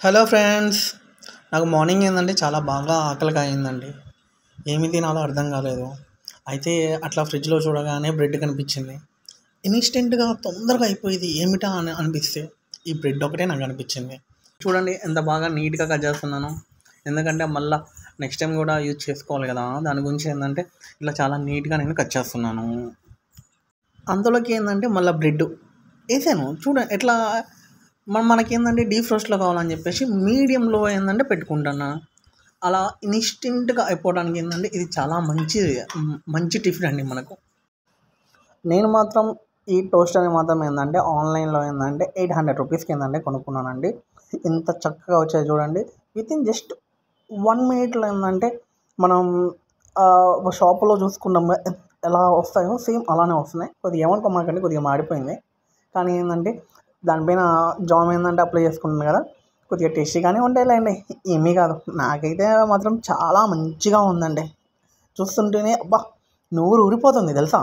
Hello friends. నాకు morning ఏంటంటే చాలా బాగా ఆకలిగా అయిందండి. ఏమి తినాలో అర్థం కాలేదు. అయితే అట్లా ఫ్రిడ్జ్లో చూడగానే బ్రెడ్ కనిపించింది. ఇన్స్టెంట్గా తొందరగా అయిపోయేది ఏమిటా అని అనిపిస్తే ఈ బ్రెడ్ ఒకటే నాకు అనిపించింది. చూడండి ఎంత బాగా నీట్గా కట్ చేస్తున్నాను. ఎందుకంటే మళ్ళీ నెక్స్ట్ టైం కూడా యూజ్ చేసుకోవాలి కదా, దాని గురించి ఏంటంటే ఇలా చాలా నీట్గా నేను కట్ చేస్తున్నాను. అందులోకి ఏంటంటే మళ్ళీ బ్రెడ్ వేసాను. చూడండి ఎట్లా మనకేంటంటే డీప్ రోస్ట్లో కావాలని చెప్పేసి మీడియంలో ఏంటంటే పెట్టుకుంటున్నా. అలా ఇన్స్టెంట్గా అయిపోవడానికి ఏంటంటే ఇది చాలా మంచి టిఫిన్ అండి మనకు. నేను మాత్రం ఈ టోస్టర్ని మాత్రం ఏంటంటే ఆన్లైన్లో ఏంటంటే 800 రూపీస్కి ఏంటంటే కొనుక్కున్నానండి. ఇంత చక్కగా వచ్చాయి చూడండి. వితిన్ జస్ట్ 1 మినిట్లో ఏంటంటే మనం షాపులో చూసుకున్నాం ఎలా వస్తాయో సేమ్ అలానే వస్తున్నాయి. కొద్దిగా ఏమనుకోమాకండి, కొద్దిగా మాడిపోయింది. కానీ ఏంటంటే దానిపైన జామ్ ఏంటంటే అప్లై చేసుకుంటున్నాను కదా, కొద్దిగా టేస్టీగానే ఉంటాయిలేండి, ఏమీ కాదు. నాకైతే మాత్రం చాలా మంచిగా ఉందండి. చూస్తుంటేనే అబ్బా నోరు ఊరిపోతుంది తెలుసా.